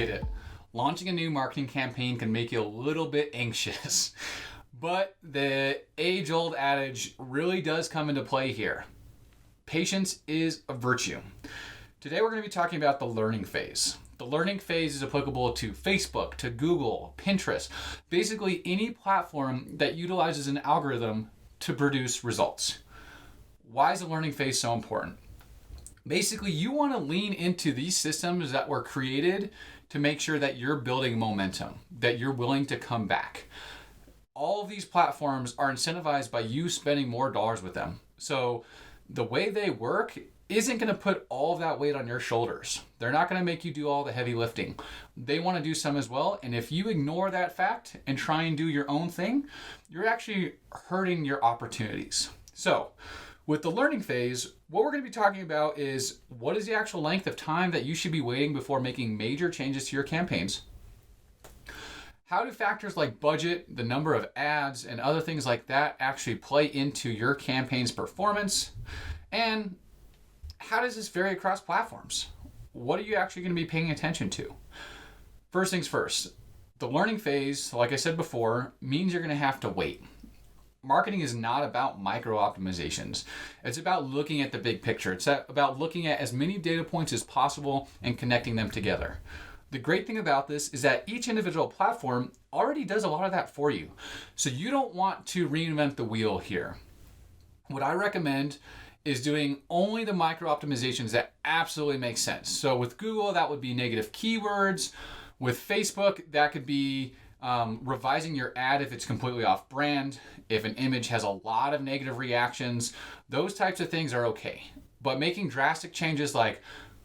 get it. Launching a new marketing campaign can make you a little bit anxious. But the age-old adage really does come into play here. Patience is a virtue. Today we're going to be talking about the learning phase. The learning phase is applicable to Facebook, to Google, Pinterest, basically any platform that utilizes an algorithm to produce results. Why is the learning phase so important? Basically, you want to lean into these systems that were created to make sure that you're building momentum, that you're willing to come back. All of these platforms are incentivized by you spending more dollars with them. So the way they work isn't going to put all of that weight on your shoulders. They're not going to make you do all the heavy lifting. They want to do some as well. And if you ignore that fact and try and do your own thing, you're actually hurting your opportunities. So with the learning phase, what we're going to be talking about is what is the actual length of time that you should be waiting before making major changes to your campaigns? How do factors like budget, the number of ads, and other things like that actually play into your campaign's performance? And how does this vary across platforms? What are you actually going to be paying attention to? First things first, the learning phase, like I said before, means you're going to have to wait. Marketing is not about micro optimizations. It's about looking at the big picture. It's about looking at as many data points as possible and connecting them together. The great thing about this is that each individual platform already does a lot of that for you. So you don't want to reinvent the wheel here. What I recommend is doing only the micro optimizations that absolutely make sense. So with Google, that would be negative keywords. With Facebook, that could be revising your ad if it's completely off brand, if an image has a lot of negative reactions. Those types of things are okay. But making drastic changes like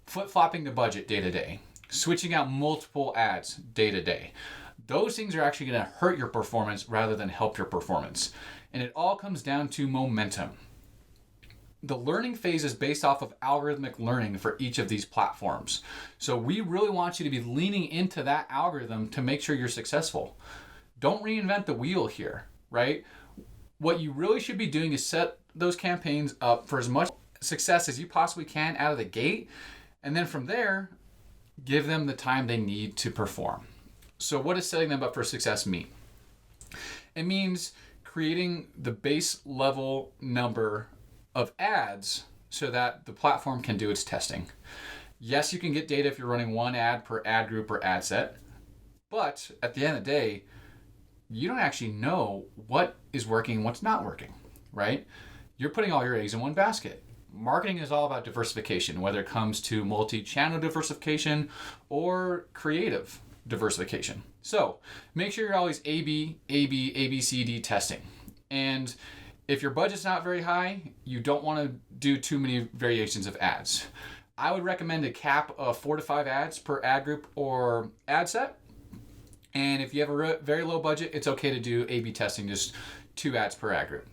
flip-flopping the budget day to day, switching out multiple ads day to day, those things are actually going to hurt your performance rather than help your performance. And it all comes down to momentum. The learning phase is based off of algorithmic learning for each of these platforms. So we really want you to be leaning into that algorithm to make sure you're successful. Don't reinvent the wheel here, right? What you really should be doing is set those campaigns up for as much success as you possibly can out of the gate. And then from there, give them the time they need to perform. So what does setting them up for success mean? It means creating the base level number of ads so that the platform can do its testing. Yes, you can get data if you're running one ad per ad group or ad set, but at the end of the day, you don't actually know what is working and what's not working, right? You're putting all your eggs in one basket. Marketing is all about diversification, whether it comes to multi-channel diversification or creative diversification. So make sure you're always A/B, A/B, A/B/C/D testing. And if your budget's not very high, you don't want to do too many variations of ads. I would recommend a cap of 4 to 5 ads per ad group or ad set. And if you have a very low budget, it's okay to do A/B testing, just 2 ads per ad group.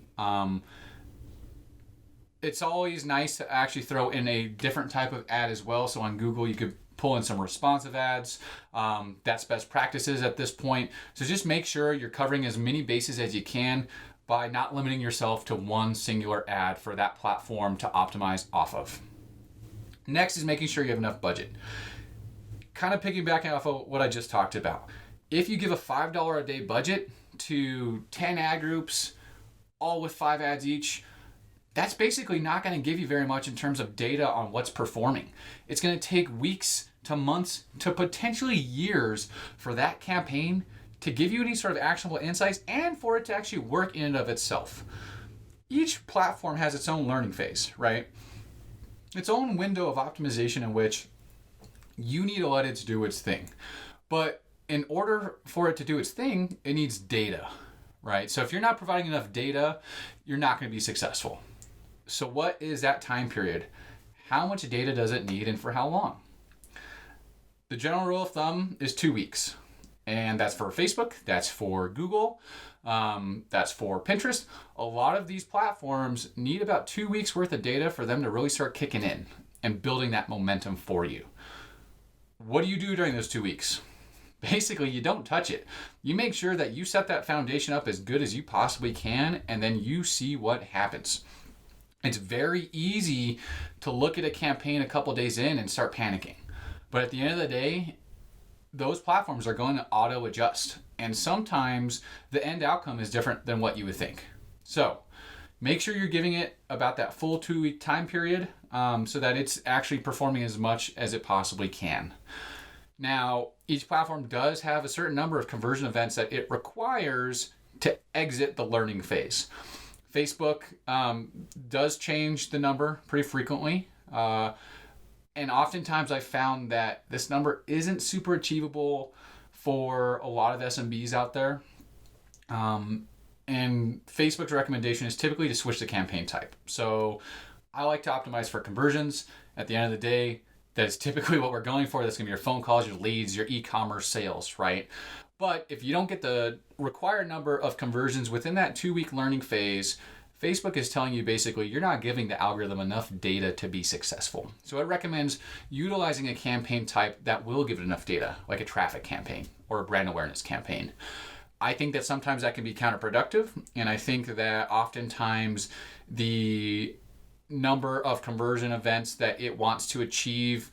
It's always nice to actually throw in a different type of ad as well. So on Google, you could pull in some responsive ads. That's best practices at this point. So just make sure you're covering as many bases as you can by not limiting yourself to one singular ad for that platform to optimize off of. Next is making sure you have enough budget. Kind of piggybacking off of what I just talked about. If you give a $5 a day budget to 10 ad groups, all with 5 ads each, that's basically not going to give you very much in terms of data on what's performing. It's going to take weeks to months to potentially years for that campaign to give you any sort of actionable insights and for it to actually work in and of itself. Each platform has its own learning phase, right? Its own window of optimization in which you need to let it do its thing. But in order for it to do its thing, it needs data, right? So if you're not providing enough data, you're not going to be successful. So what is that time period? How much data does it need and for how long? The general rule of thumb is 2 weeks. And that's for Facebook, that's for Google, that's for Pinterest. A lot of these platforms need about 2 weeks worth of data for them to really start kicking in and building that momentum for you. What do you do during those 2 weeks? Basically, you don't touch it. You make sure that you set that foundation up as good as you possibly can, and then you see what happens. It's very easy to look at a campaign a couple days in and start panicking. But at the end of the day, those platforms are going to auto adjust. And sometimes the end outcome is different than what you would think. So make sure you're giving it about that full 2-week time period so that it's actually performing as much as it possibly can. Now, each platform does have a certain number of conversion events that it requires to exit the learning phase. Facebook does change the number pretty frequently. And oftentimes I found that this number isn't super achievable for a lot of SMBs out there. And Facebook's recommendation is typically to switch the campaign type. So I like to optimize for conversions. At the end of the day, that's typically what we're going for. That's going to be your phone calls, your leads, your e-commerce sales, right? But if you don't get the required number of conversions within that 2-week learning phase, Facebook is telling you basically you're not giving the algorithm enough data to be successful. So it recommends utilizing a campaign type that will give it enough data, like a traffic campaign or a brand awareness campaign. I think that sometimes that can be counterproductive, and I think that oftentimes the number of conversion events that it wants to achieve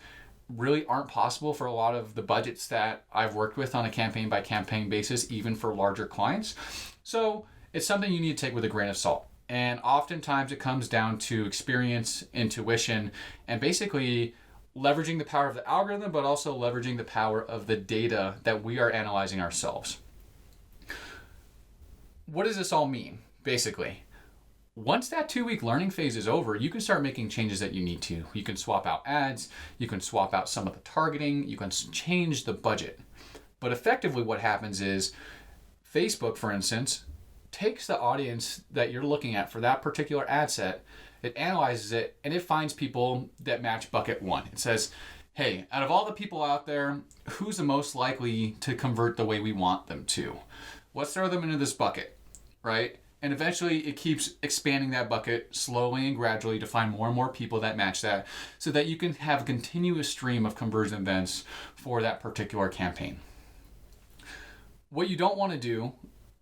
really aren't possible for a lot of the budgets that I've worked with on a campaign by campaign basis, even for larger clients. So it's something you need to take with a grain of salt. And oftentimes it comes down to experience, intuition, and basically leveraging the power of the algorithm, but also leveraging the power of the data that we are analyzing ourselves. What does this all mean, basically? Once that 2-week learning phase is over, you can start making changes that you need to. You can swap out ads, you can swap out some of the targeting, you can change the budget. But effectively what happens is Facebook, for instance, takes the audience that you're looking at for that particular ad set, it analyzes it, and it finds people that match bucket 1. It says, hey, out of all the people out there, who's the most likely to convert the way we want them to? Let's throw them into this bucket, right? And eventually it keeps expanding that bucket slowly and gradually to find more and more people that match that so that you can have a continuous stream of conversion events for that particular campaign. What you don't want to do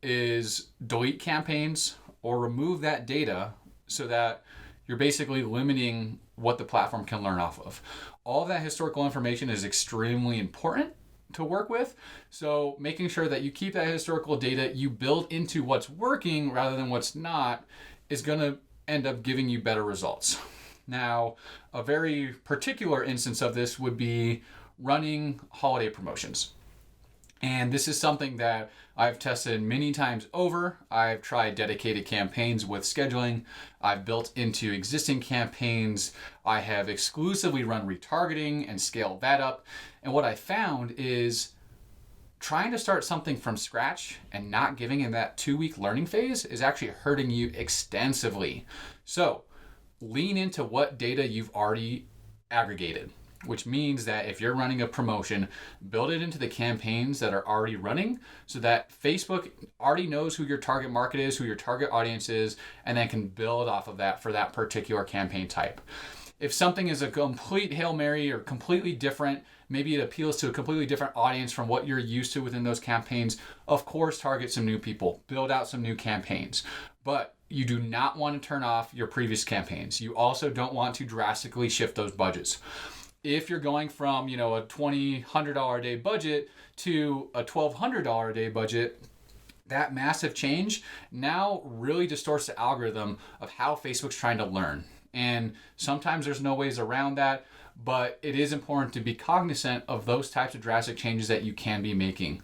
is delete campaigns or remove that data so that you're basically limiting what the platform can learn off of. All of that historical information is extremely important to work with. So making sure that you keep that historical data, you build into what's working rather than what's not, is going to end up giving you better results. Now, a very particular instance of this would be running holiday promotions. And this is something that I've tested many times over. I've tried dedicated campaigns with scheduling. I've built into existing campaigns. I have exclusively run retargeting and scaled that up. And what I found is trying to start something from scratch and not giving in that 2-week learning phase is actually hurting you extensively. So lean into what data you've already aggregated, which means that if you're running a promotion, build it into the campaigns that are already running so that Facebook already knows who your target market is, who your target audience is, and then can build off of that for that particular campaign type. If something is a complete Hail Mary or completely different, maybe it appeals to a completely different audience from what you're used to within those campaigns, of course, target some new people, build out some new campaigns. But you do not want to turn off your previous campaigns. You also don't want to drastically shift those budgets. If you're going from, a $2,100 a day budget to a $1,200 a day budget, that massive change now really distorts the algorithm of how Facebook's trying to learn. And sometimes there's no ways around that, but it is important to be cognizant of those types of drastic changes that you can be making.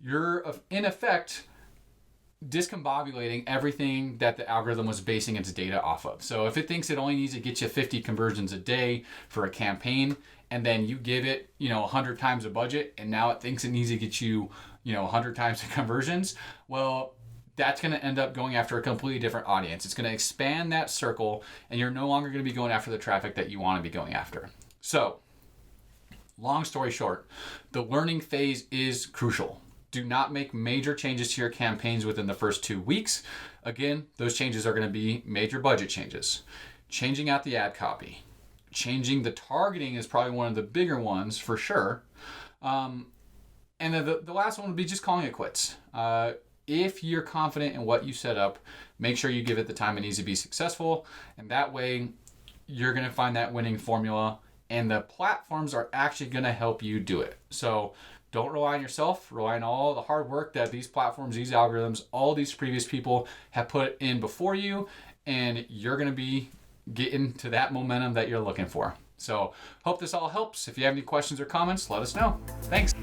You're, in effect, discombobulating everything that the algorithm was basing its data off of. So if it thinks it only needs to get you 50 conversions a day for a campaign, and then you give it, 100 times a budget, and now it thinks it needs to get you, 100 times the conversions, well, that's going to end up going after a completely different audience. It's going to expand that circle, and you're no longer going to be going after the traffic that you want to be going after. So, long story short, the learning phase is crucial. Do not make major changes to your campaigns within the first 2 weeks. Again, those changes are going to be major budget changes. Changing out the ad copy. Changing the targeting is probably one of the bigger ones for sure. And then the last one would be just calling it quits. If you're confident in what you set up, make sure you give it the time it needs to be successful. And that way, you're going to find that winning formula and the platforms are actually going to help you do it. So don't rely on yourself, rely on all the hard work that these platforms, these algorithms, all these previous people have put in before you, and you're going to be getting to that momentum that you're looking for. So hope this all helps. If you have any questions or comments, let us know. Thanks.